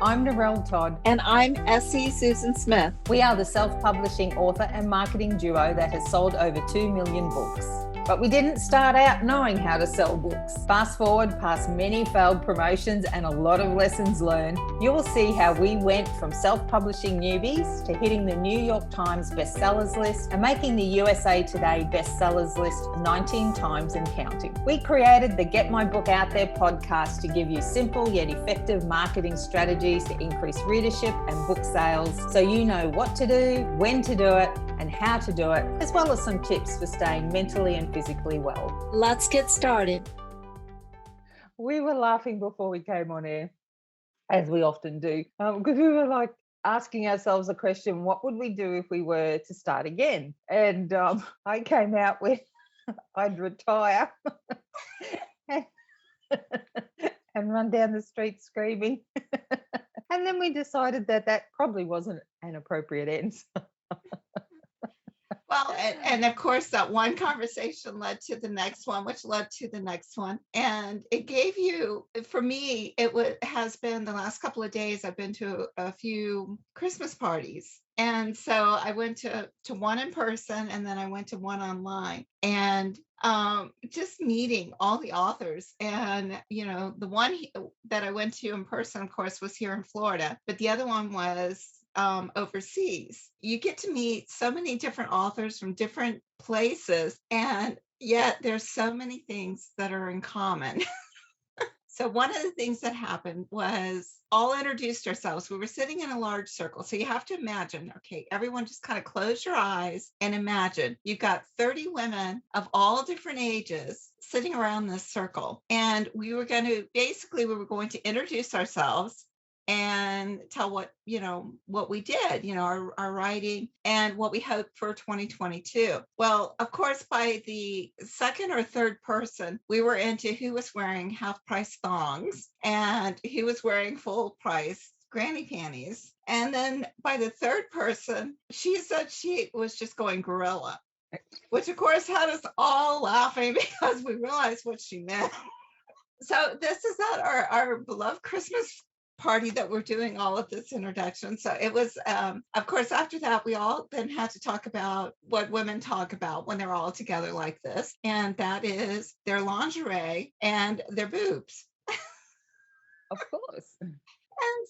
I'm Narelle Todd. And I'm Essie Susan Smith. We are the self-publishing author and marketing duo that has sold over 2 million books. But we didn't start out knowing how to sell books. Fast forward past many failed promotions and a lot of lessons learned, you will see how we went from self-publishing newbies to hitting the New York Times bestsellers list and making the USA Today bestsellers list 19 times and counting. We created the Get My Book Out There podcast to give you simple yet effective marketing strategies to increase readership and book sales so you know what to do, when to do it, and how to do it, as well as some tips for staying mentally and physically well. Let's get started. We were laughing before we came on air, as we often do, because we were like asking ourselves a question, what would we do if we were to start again? And I came out with I'd retire and run down the street screaming. And then we decided that probably wasn't an appropriate answer. Well, and of course, that one conversation led to the next one, which led to the next one. And it gave you, for me, has been the last couple of days, I've been to a few Christmas parties. And so I went to one in person, and then I went to one online. And just meeting all the authors. And, you know, the one that I went to in person, of course, was here in Florida, but the other one was overseas. You get to meet so many different authors from different places, and yet there's so many things that are in common. So one of the things that happened was all introduced ourselves. We were sitting in a large circle. So you have to imagine, okay, everyone just kind of close your eyes and imagine you've got 30 women of all different ages sitting around this circle. And we were going to introduce ourselves and tell what we did, our writing and what we hope for 2022. Well, of course, by the second or third person, we were into who was wearing half-price thongs and who was wearing full-price granny panties. And then by the third person, she said she was just going gorilla, which of course had us all laughing because we realized what she meant. So this is at our beloved Christmas party that we're doing all of this introduction. So it was, of course, after that, we all then had to talk about what women talk about when they're all together like this. And that is their lingerie and their boobs. Of course. And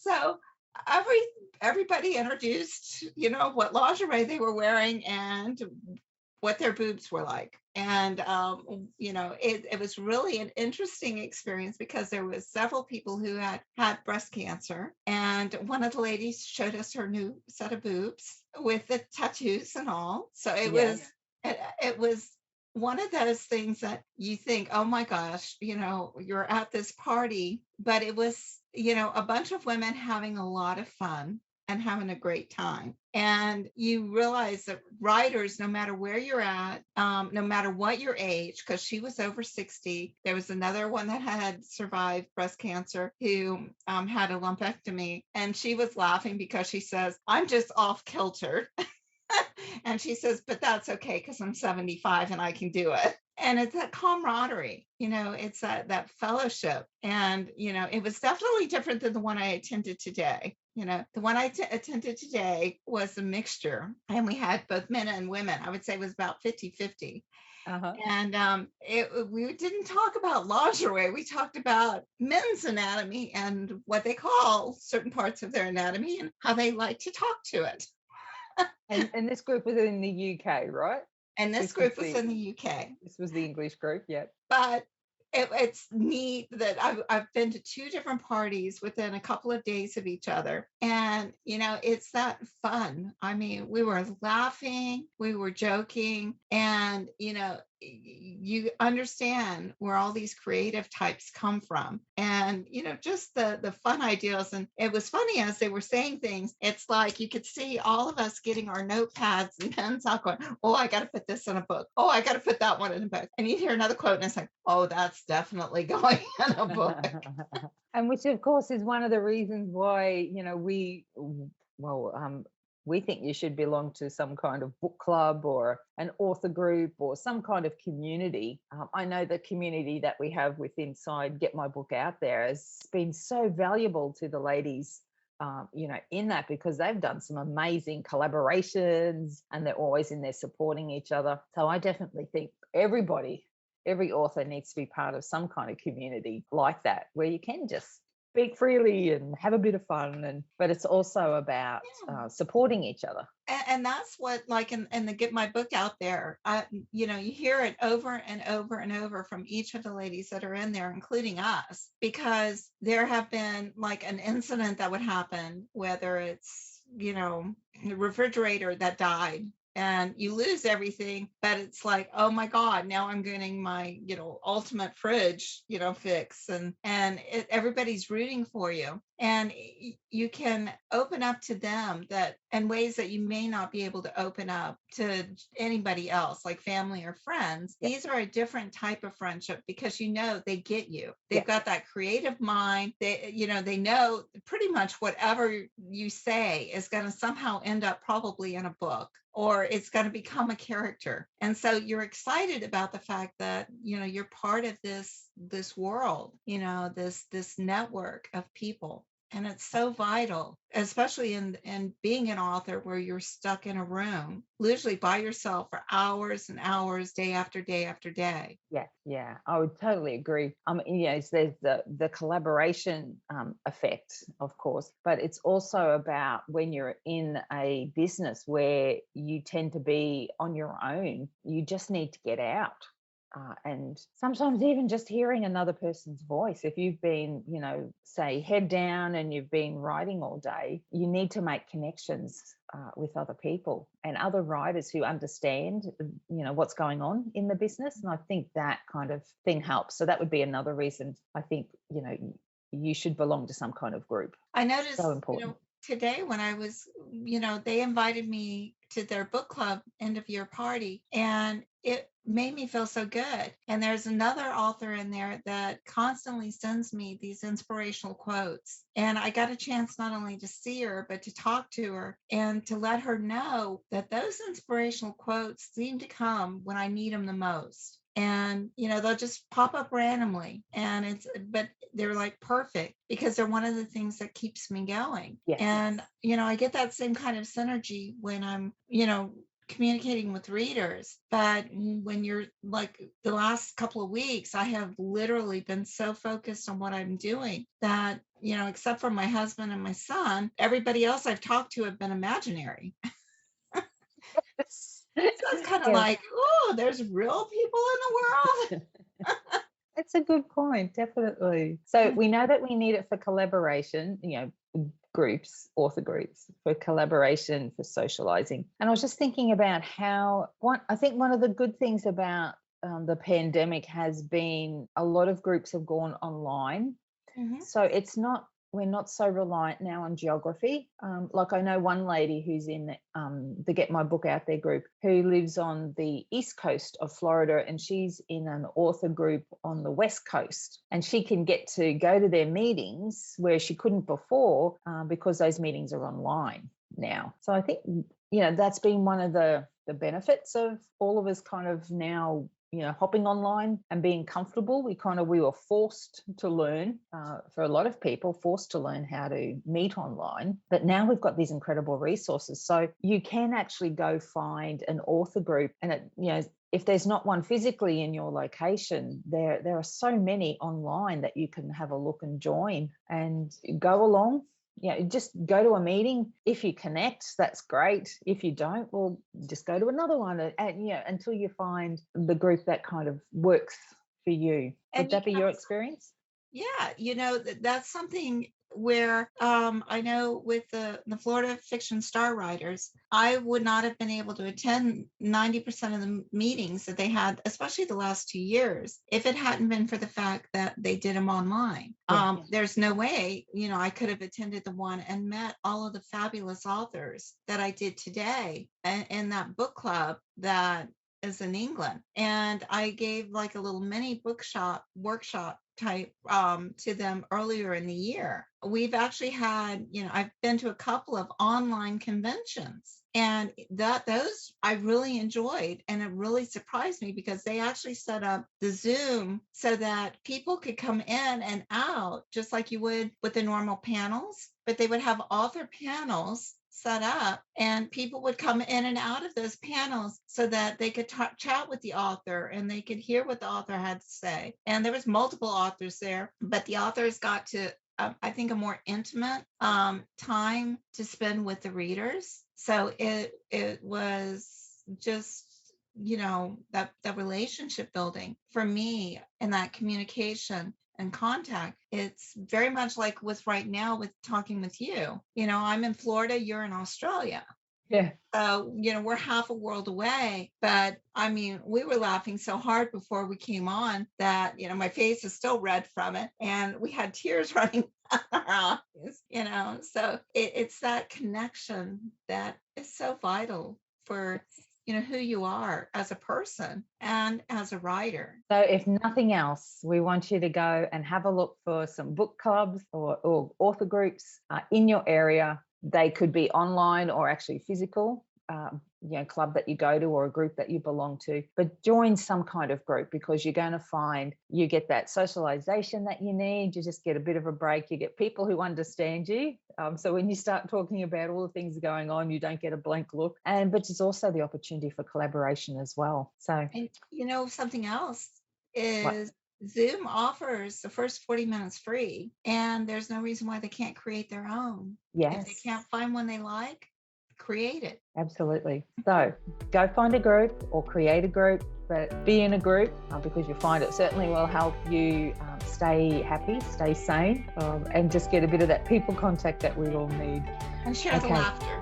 so everybody introduced, what lingerie they were wearing and what their boobs were like. And, it was really an interesting experience because there was several people who had breast cancer. And one of the ladies showed us her new set of boobs with the tattoos and all. So it was one of those things that you think, oh my gosh, you're at this party, but it was, a bunch of women having a lot of fun and having a great time. And you realize that writers, no matter where you're at, no matter what your age, because she was over 60, there was another one that had survived breast cancer who had a lumpectomy, and she was laughing because she says, I'm just off kilter. And she says, but that's okay because I'm 75 and I can do it. And it's that camaraderie, it's that fellowship. And, it was definitely different than the one I attended today. The one I attended today was a mixture, and we had both men and women. I would say it was about 50-50. Uh-huh. And we didn't talk about lingerie. We talked about men's anatomy and what they call certain parts of their anatomy and how they like to talk to it. And this group was in the UK, right? And this group was in the UK. This was the English group, yeah. But it's neat that I've been to two different parties within a couple of days of each other. And, it's that fun. I mean, we were laughing, we were joking, and, you understand where all these creative types come from. And, just the fun ideas. And it was funny as they were saying things, it's like you could see all of us getting our notepads and pens out going, oh, I got to put this in a book. Oh, I got to put that one in a book. And you hear another quote and it's like, oh, that's definitely going in a book. And which, of course, is one of the reasons why, we think you should belong to some kind of book club or an author group or some kind of community. I know the community that we have with inside Get My Book Out There has been so valuable to the ladies in that, because they've done some amazing collaborations and they're always in there supporting each other. So I definitely think every author needs to be part of some kind of community like that, where you can just speak freely and have a bit of fun, but it's also about supporting each other. And that's what, like, in the Get My Book Out There, you hear it over and over and over from each of the ladies that are in there, including us, because there have been like an incident that would happen, whether it's, the refrigerator that died and you lose everything, but it's like, oh my God, now I'm getting my, ultimate fridge, fix, and everybody's rooting for you. And you can open up to them that in ways that you may not be able to open up to anybody else, like family or friends. Yeah. These are a different type of friendship because they get you. They've got that creative mind. They know pretty much whatever you say is going to somehow end up probably in a book, or it's going to become a character. And so you're excited about the fact that, you're part of this world, this network of people. And it's so vital, especially in being an author where you're stuck in a room, literally by yourself for hours and hours, day after day after day. Yeah, I would totally agree. There's the collaboration effect, of course, but it's also about when you're in a business where you tend to be on your own, you just need to get out. And sometimes even just hearing another person's voice, if you've been, say, head down and you've been writing all day, you need to make connections with other people and other writers who understand, what's going on in the business. And I think that kind of thing helps. So that would be another reason I think, you should belong to some kind of group. I noticed, so important. Today when I was, they invited me to their book club end of year party, and it made me feel so good. And there's another author in there that constantly sends me these inspirational quotes. And I got a chance not only to see her, but to talk to her and to let her know that those inspirational quotes seem to come when I need them the most. And they'll just pop up randomly, but they're like perfect because they're one of the things that keeps me going. Yes. And I get that same kind of synergy when I'm communicating with readers. But when you're like the last couple of weeks, I have literally been so focused on what I'm doing that except for my husband and my son, everybody else I've talked to have been imaginary. So it's kind of like, oh, there's real people in the world. That's a good point, definitely. So we know that we need it for collaboration, groups, author groups, for collaboration, for socializing. And I was just thinking about I think one of the good things about the pandemic has been a lot of groups have gone online. Mm-hmm. So we're not so reliant now on geography. Like I know one lady who's in the Get My Book Out There group who lives on the east coast of Florida, and she's in an author group on the west coast, and she can get to go to their meetings where she couldn't before because those meetings are online now. So I think, that's been one of the benefits of all of us kind of now hopping online and being comfortable. We were forced to learn, for a lot of people, forced to learn how to meet online. But now we've got these incredible resources. So you can actually go find an author group, and if there's not one physically in your location, there are so many online that you can have a look and join and go along. Just go to a meeting. If you connect, that's great. If you don't, well, just go to another one, and until you find the group that kind of works for you. Would that be your experience? Yeah, that's something where I know with the Florida Fiction Star Writers, I would not have been able to attend 90% of the meetings that they had, especially the last 2 years, if it hadn't been for the fact that they did them online. There's no way, I could have attended the one and met all of the fabulous authors that I did today in that book club that is in England. And I gave like a little mini workshop type to them earlier in the year. We've actually had, I've been to a couple of online conventions And those I really enjoyed, and it really surprised me because they actually set up the Zoom so that people could come in and out just like you would with the normal panels, but they would have author panels set up and people would come in and out of those panels so that they could chat with the author and they could hear what the author had to say. And there was multiple authors there, but the authors got to I think a more intimate time to spend with the readers. So it was just, that relationship building for me and that communication and contact. It's very much like with right now with talking with you. I'm in Florida, you're in Australia. Yeah. We're half a world away, but I mean, we were laughing so hard before we came on that, my face is still red from it. And we had tears running down our eyes, so it's that connection that is so vital for, who you are as a person and as a writer. So if nothing else, we want you to go and have a look for some book clubs or author groups in your area. They could be online or actually physical, club that you go to or a group that you belong to, but join some kind of group because you're going to find you get that socialization that you need. You just get a bit of a break. You get people who understand you. So when you start talking about all the things going on, you don't get a blank look. But it's also the opportunity for collaboration as well. So, and something else is what? Zoom offers the first 40 minutes free, and there's no reason why they can't create their own. Yes. If they can't find one they like, create it. Absolutely. So go find a group or create a group, but be in a group because you'll find it certainly will help you stay happy, stay sane, and just get a bit of that people contact that we all need. And share the laughter.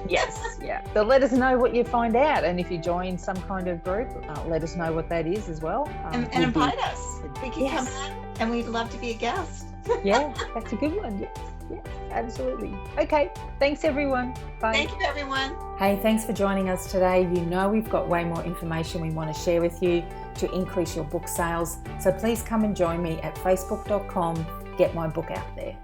Yes, yeah. So let us know what you find out. And if you join some kind of group, let us know what that is as well. And invite us. We can come in and we'd love to be a guest. Yeah, that's a good one. Yes, absolutely. Okay, thanks everyone. Bye. Thank you, everyone. Hey, thanks for joining us today. We've got way more information we want to share with you to increase your book sales. So please come and join me at facebook.com. Get my book out there.